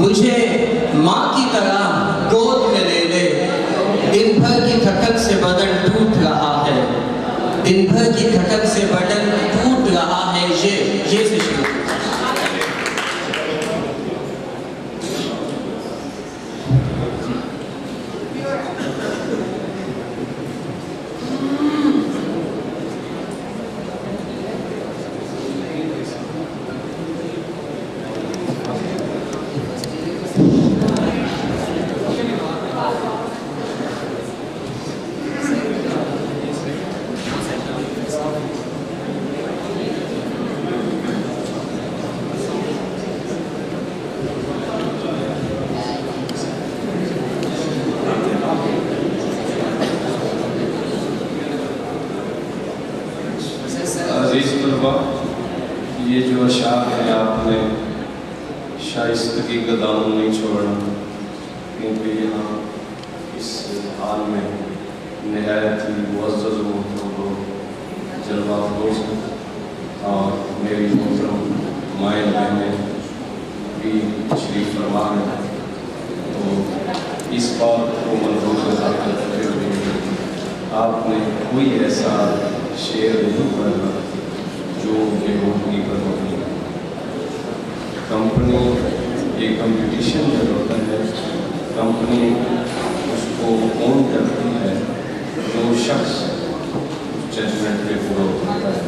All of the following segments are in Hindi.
मुझे माँ की तरह गोद में ले ले। दिन भर की थकन से बदन टूट रहा है, दिन भर की थकन से बदन टूट रहा है। ये से शुरू। ये जो अशार है आपने शाइस्तगी का दामन नहीं छोड़ना, क्योंकि यहाँ इस हाल में नहायत ही मुअज़्ज़ज़ मोहतरम लोग जलवा फरोज़ हैं और मेरी मोहतरम माएँ बहनें भी तशरीफ़ फरमा हैं। तो इस बात को मनसूख करते हुए आपने कोई ऐसा शेर नहीं पढ़ना जो बेवकूफ़ी पर होती है। कंपनी एक कंपटीशन जब होता है, कंपनी उसको ओन करती है जो शख्स जजमेंट पे पूरा होता है।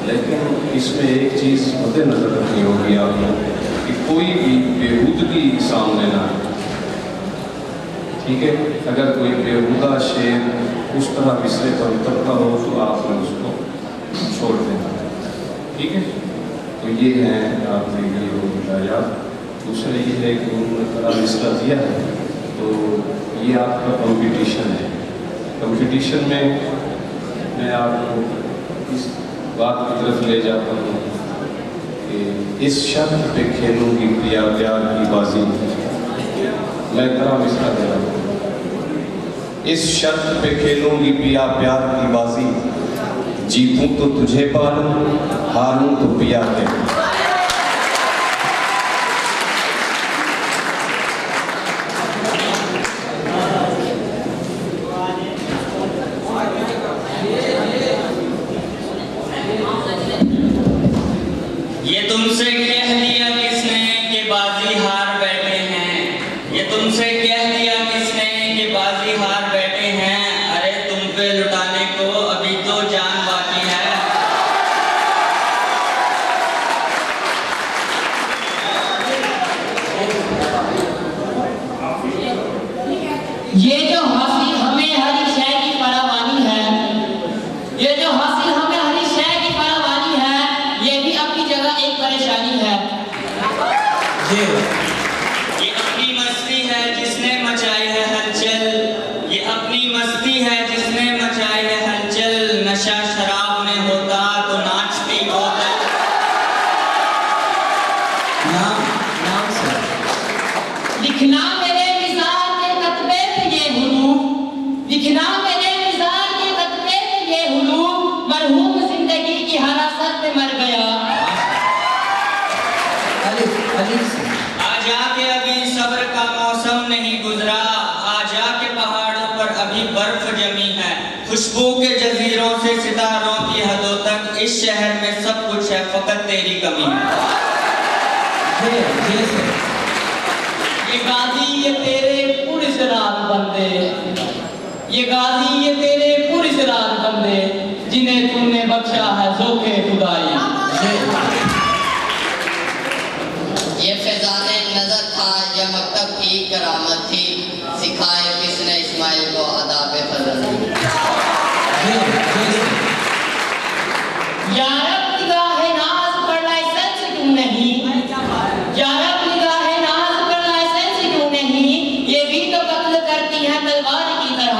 लेकिन इसमें एक चीज़ मद्देनज़र रखनी होगी आपको कि कोई भी बेहूदगी सामने ना आए। ठीक है, अगर कोई बेहूदा शेर उस तरह मिसरे पर उतरता हो तो आपने उसको छोड़ देना। ठीक है, तो ये है आपने ये बताया। दूसरा ये है कि उन्होंने तरह मिसरा दिया है, तो ये आपका कंपटीशन है। कंपटीशन में मैं आपको इस बात की तरफ ले जाता हूँ कि इस शर्त पे खेलूँगी प्रिया प्यार की बाजी। मैं तरह मिसरा दे रहा हूँ। इस शर्त पे खेलूँगी प्रिया प्यार की बाजी, जीतूं तो तुझे पालूं, हारूं तो पिया के। ये तुमसे कह दिया किसने कि बाजी हार बैठे हैं, ये तुमसे कह दिया किसने कि बाजी हार बैठे हैं। अरे तुम पे लुटाने को अभी तो जान बाकी है। ये जो हासिल हमें हरी शय की फरावानी है, ये जो हासिल हमें हरी शय की फरावानी है, ये भी अपनी जगह एक परेशानी है। ये अपनी मस्ती है जिसने मचाई है हलचल, ये अपनी मस्ती है जिसने मचाई है हलचल। नशा शराब में होता तो नाचती बोतल। नाम से लिखना मेरे मिजाज के कतबे पे ये हुरूफ, लिखना मेरे मिजाज के कतबे पे ये हुरूफ, मरहूम जिंदगी की हरासत में मर गया। आजा के अभी सब्र का मौसम नहीं गुजरा, आजा के पहाड़ों पर अभी बर्फ जमी है। खुशबू के जजीरों से सितारों की हदों तक इस शहर में सब कुछ है, फकत तेरी कमी है। ये गाजी ये तेरे पुरस्रार बंदे, ये गाजी ये तेरे पुरस्रार बंदे, जिन्हें तूने बख्शा है ज़ोक़े खुदाई। ये फैज़ाने नजर था, यह मकतब की करामत थी, सिखाए किसने इस्माइल को अदाब फजल। यार निगाहे नाज पर लाइसेंस क्यों नहीं, यार निगाहे नाज पर लाइसेंस क्यों नहीं, ये भी तो कत्ल करती है तलवार की तरह।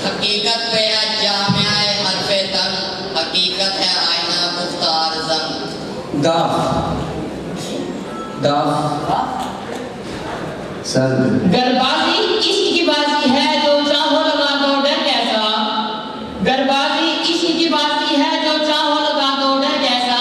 हकीकत पे है जामिया हरफे तन, हकीकत है आईना गुफ्तार जंग। गरबाजी इश्क की बाजी है, जो चाहो लगा दो डर कैसा। गरबाजी इश्क की बाजी है, जो चाहो लगा दो डर कैसा।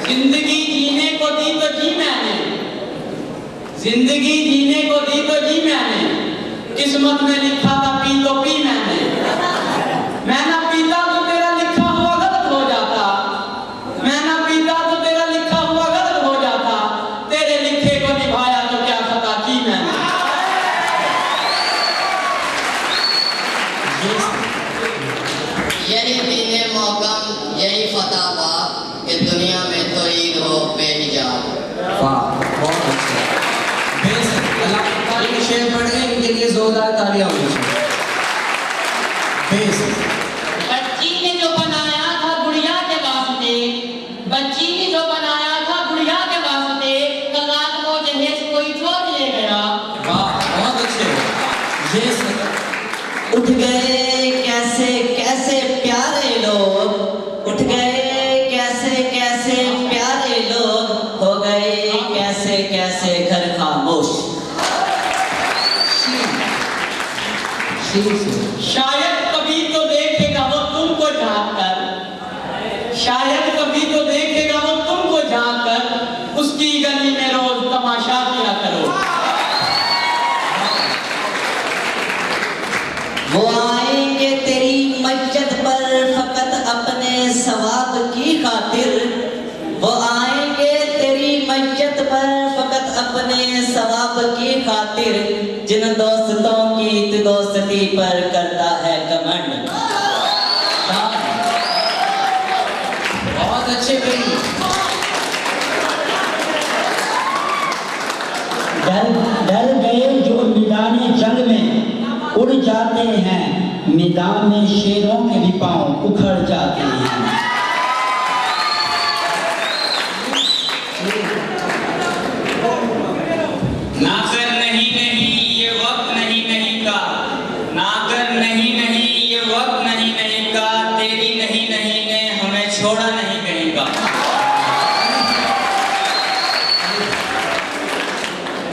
जिंदगी जीने को दी तो जी मैंने, जिंदगी जीने को दी तो जी मैंने, किस्मत में लिखा था पी तो पी मैंने। मैं ना पीता तो तेरा लिखा हुआ गलत हो जाता, मैं ना पीता तो तेरा लिखा हुआ गलत हो जाता, तेरे लिखे को निभाया तो क्या खता की मैंने। यही दीने मौकम, यही फतह बाप कि दुनिया में तो ईद हो बेहिजाब। वाह, बहुत अच्छा। बेशक, अल्लाह ताला के शेर पढ़ गए, इनके लिए जोरदार तालियां होनी चाहिए। बेशक। बच्ची ने जो बनाया था गुड़िया के वास्ते, बच्ची ने जो बनाया था गुड़िया के वास्ते, कल रात को जहेज कोई चोर ले गया। वाह, बहुत अच्छे। ये उठ गए कैसे कैसे प्यारे लोग, उठ गए कैसे कैसे प्यारे लोग, हो गए कैसे कैसे घर खामोश। शायद कभी तो देखेगा वो तुमको झांक कर, शायद कभी तो देखेगा वो तुमको झांक कर, उसकी गली में रोज तमाशा किया करो। वो आएंगे तेरी मस्जिद पर फकत अपने सवाब की खातिर, वो आएंगे तेरी मस्जिद पर फकत अपने सवाब की खातिर, जिन दोस्तों की तू दोस्ती पर करता है कमेंट। बहुत अच्छे भाई। डर गए जो मैदाने जंग में उड़ जाते हैं, मैदान में शेरों के भी पांव उखड़ जाते हैं। नागर नहीं नहीं ये वक्त नहीं नहीं का, नागर नहीं नहीं ये वक्त नहीं नहीं का, तेरी नहीं नहीं ने हमें छोड़ा नहीं कहीं का।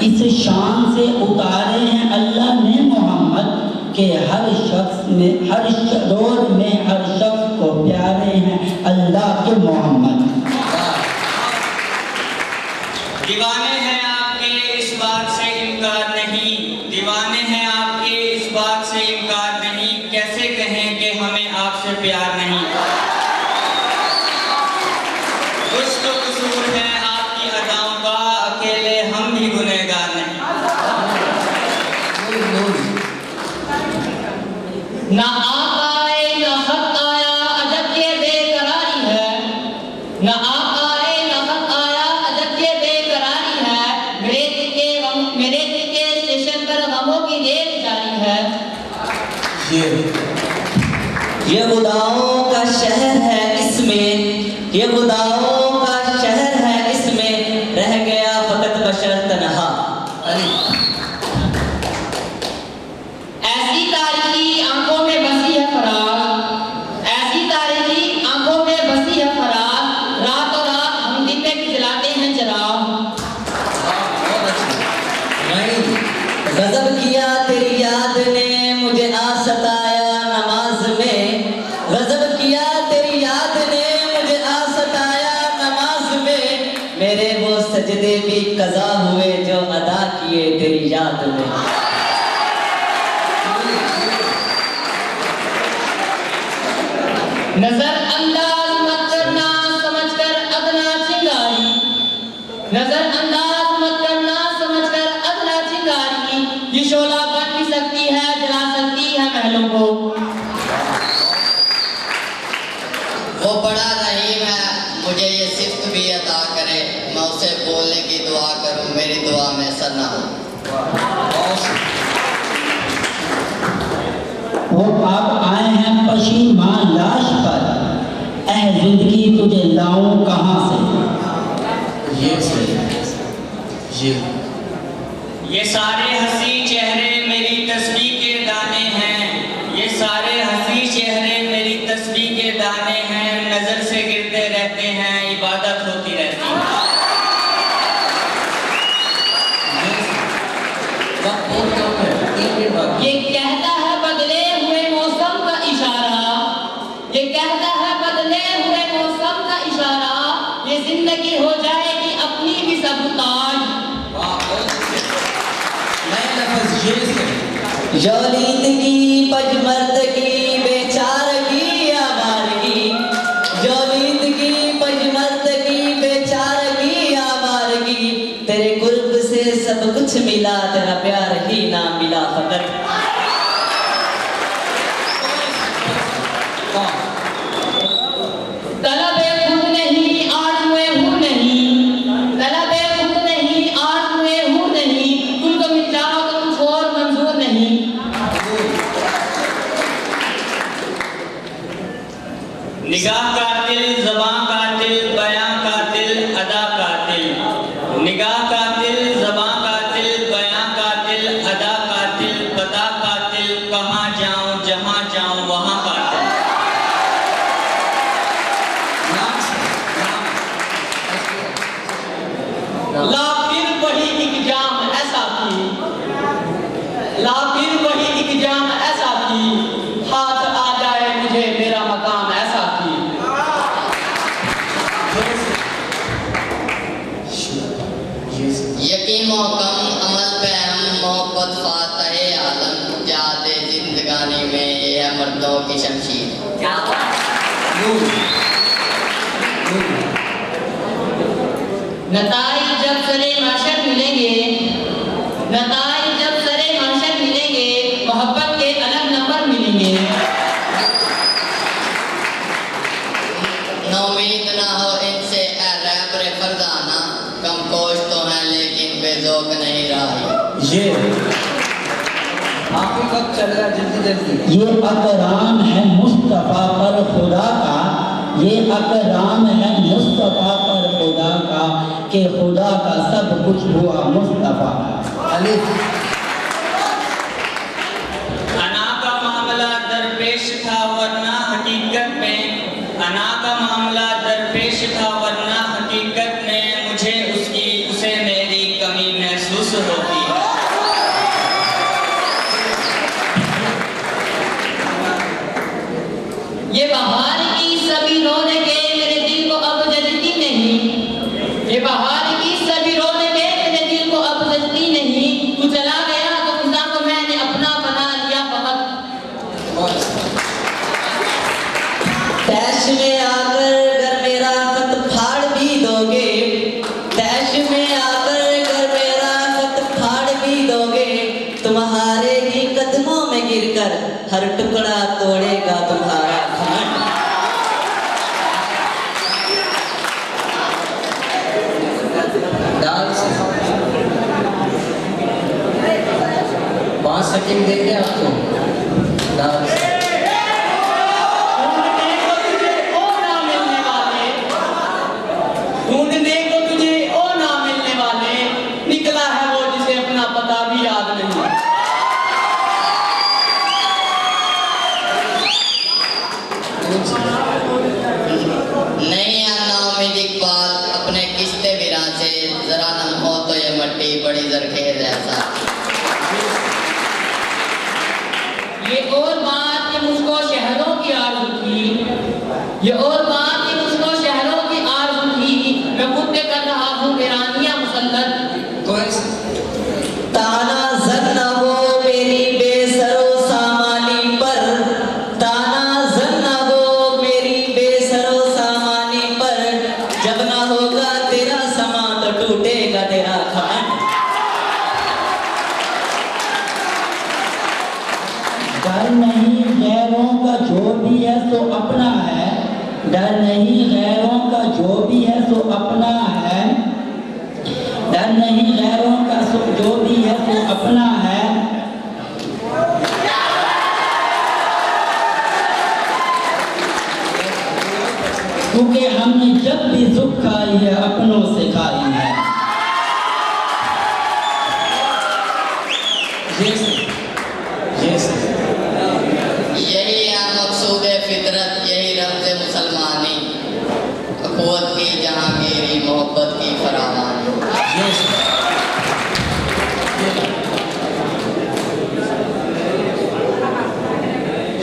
इस शान से उतारे हैं अल्लाह ने मोहम्मद के, हर शख्स में हर दौर में हर शख्स को प्यारे हैं अल्लाह के मोहम्मद। दीवाने हैं आपके इस बात से इनकार नहीं, दीवाने हैं आपके इस बात से इनकार नहीं, कैसे कहें कि हमें आपसे प्यार नहीं। कुछ तो कसूर है आपकी अदाओं का, अकेले हम भी गुनहगार नहीं। ना आप आए ना हक आया, अजब ये बेकरारी है, ना आप आए ना हक आया, अजब ये बेकरारी है, मेरे दिल के स्टेशन पर गमों की रेल जारी है। ये खुदाओं का शहर है इसमें, ये खुदाओं का शहर है इसमें, रह गया फकत बशर तन्हा। ऐसी तारीखी आंखों में बसी है फराग, ऐसी तारीखी आंखों में बसी है फराग, रातों रात हम दिन में भी जलाते हैं चिराग। गजब किया तेरी याद ने मुझे आ सताया नमाज में, गजब किया तेरी याद ने मुझे आ सताया नमाज में, मेरे वो सजदे भी कज़ा हुए जो अदा किए तेरी याद में। नजरअंदाज मत करना समझकर अदना चिंगारी, नजरअंदाज मत करना समझकर अदना चिंगारी, ये शोला बन भी सकती है जला सकती है महलों को। वो बड़ा रहीम है, मुझे ये सिफ्त भी अता करे, मैं उसे बोलने की दुआ करूं, मेरी दुआ में असर ना हो। वो आप आए हैं पशीमान लाश पर, ऐ जिंदगी तुझे लाऊं कहां से। ये सही। ये सारे हंसी चेहरे मेरी तस्बीह के दाने हैं, ये सारे हंसी चेहरे मेरी तस्बीह के दाने हैं, नजर से गिरते रहते हैं, इबादत होती रहती है। ये कहता है बदले हुए मौसम का इशारा, ये कहता जोलीदगी पजमर्दगी बेचारगी आवारगी, जोलीदगी पजमर्दगी बेचारगी आवारगी, तेरे कुर्ब से सब कुछ मिला, तेरा प्यार ही ना मिला फकत। तलबे खुद नहीं आरज़ुए हूँ नहीं, तलबे खुद नहीं आरज़ुए हूँ नहीं, तुमको मिल जाओ तो कुछ और मंजूर नहीं। निगाह कातिल, ज़बां कातिल, बयां कातिल, अदा कातिल। निगाह कातिल, ज़बां कातिल, बयां कातिल, अदा कातिल, पता कातिल, कहाँ जाऊं जहाँ जाऊं वहाँ कातिल। ला फिर वही एक जाम ऐसा थी, ला फिर वही एक जाम ऐसा थी, हाथ आ जाए मुझे मेरा मकाम ऐसा थी। यकीन मोहकम अमल पे हम मोहब्बत फातह आलम, जादे जिंदगानी में ये है मर्दों की शमशीर। नताई जब सरे माशर मिलेंगे, नताई जब सरे माशर मिलेंगे, मोहब्बत के अलग नंबर मिलेंगे। नौमीद ना हो इनसे ए रैबर फरजाना, कम कोश तो हैं लेकिन बेज़ौक नहीं रहा। ये आखिरी वक्त चल रहा है, जल्दी जल्दी। ये अकराम है मुस्तफ़ा पर खुदा का, ये अकराम है मुस्तफ़ा पर खुदा का, कि खुदा का सब कुछ हुआ मुस्तफ़ा का। अली अना का मामला दरपेश था वरना हकीकत में, अना का मामला दरपेश था वरना हकीकत में, मुझे उसे मेरी कमी महसूस होती है। ये बहार की सभी रौनकें मेरे दिल को अब जलती नहीं, ये बहार की सभी रौनकें मेरे दिल को अब जलती नहीं, तू चला गया तो खुदा को मैंने अपना बना लिया फकत। तैश में आकर अगर मेरा खत फाड़ भी दोगे, तैश में आकर अगर मेरा खत फाड़ भी दोगे, तुम्हारे ही कदमों में गिरकर हर टुकड़ा तोड़ेगा तुम्हारा घमंड। डांस 5 सेकंड देंगे आपको। डांस ढूंढने को तुझे ओ ना मिलने वाले, निकला है वो जिसे अपना पता भी याद नहीं। नहीं आना उम्मीद इकबाल अपने किस्ते विरान से, जरा नम हो तो ये मट्टी बड़ी जरखेज ऐसा। ये और बात कि मुझको शहरों की आरज़ू थी, ये और बात कि मुझको शहरों की आरज़ू थी, मैं खुद पे कर रहा हूँ वीरानियां मुसल्लत। ताना जन न हो मेरी बेसरो सामानी पर, ताना जन न हो मेरी बेसरो सामानी पर, जब ना होगा तेरा समा तो टूटेगा तेरा घमंड। डर नहीं गैरों का जो भी है सो अपना है, डर नहीं गैरों का जो भी है सो अपना है, डर नहीं गैरों का जो भी है सो अपना है। क्योंकि हमने जब भी दुख खाई है अपनों से खाई है। यही है मकसूद फितरत, यही रमज़ मुसलमानी, अखुवत की जहांगीरी, मोहब्बत की फरावानी।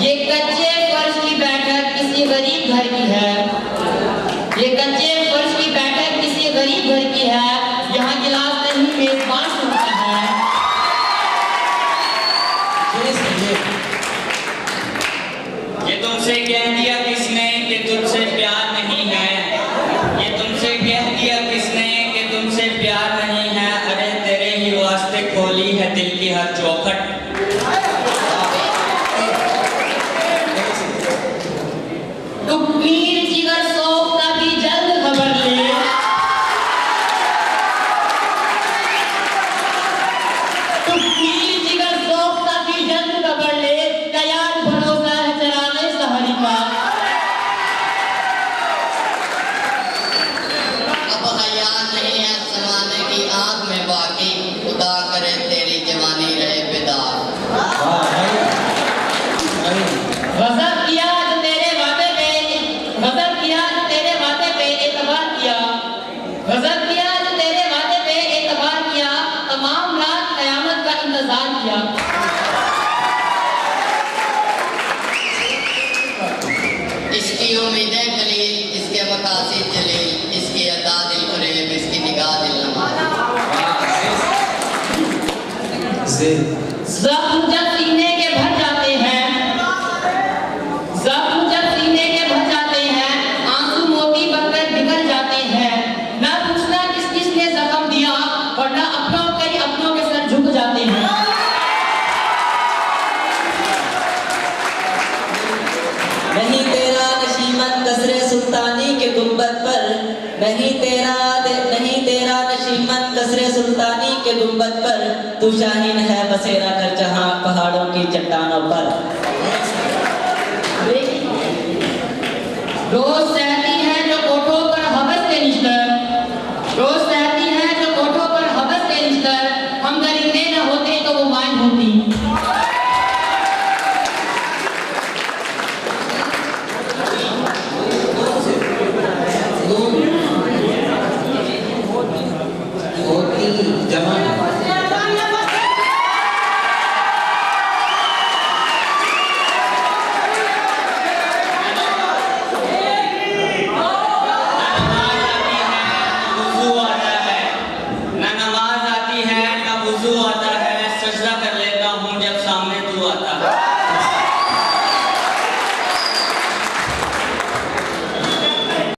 ये कच्चे फर्श की बैठक किसी गरीब घर की है, ये कच्चे फर्श की बैठक किसी गरीब घर की है, यहाँ गिलास नहीं मेजबान सुनता है। ये तुमसे कह दिया किसने कि तुमसे प्यार नहीं है? ये तुमसे कह दिया किसने कि तुमसे प्यार नहीं है? अरे तेरे ही वास्ते खोली है दिल की हर चौखट। तू पीर जिगर सोखता भी जल्द खबर ले। तू पीर जिगर सोखता भी जल्द खबर ले। तैयार भरोसा है चरागे सहरी का। अब हया नहीं है समाने की आंख में बाकी, खुदा करे तेरी जवानी रहे बेदार। गजब किया जो तेरे वादे पे, गजब किया जो तेरे वादे पे एतबार किया, गजब किया जो तेरे वादे पे एतबार किया, तमाम रात कयामत का इंतजार किया। इसकी उम्मीदें कलील, इसके मकासिद जलील, इसकी अदा दिल फरेब, इसकी निगाह दिल नमाज। जख्म जब सीने के भर जाते हैं, जख्म जब सीने के भर जाते हैं, आंसू मोती बनकर बिखर जाते हैं। ना पूछना किस किसने जख्म दिया, वरना अपनों के सर झुक जाते हैं। नहीं तेरा नशीमन कसरे सुल्तानी के गुंबद पर, नहीं तेरा नशीमन कसरे सुल्तानी के गुंबद पर, तू शाहीन है बसेरा कर जहां पहाड़ों की चट्टानों पर। रोज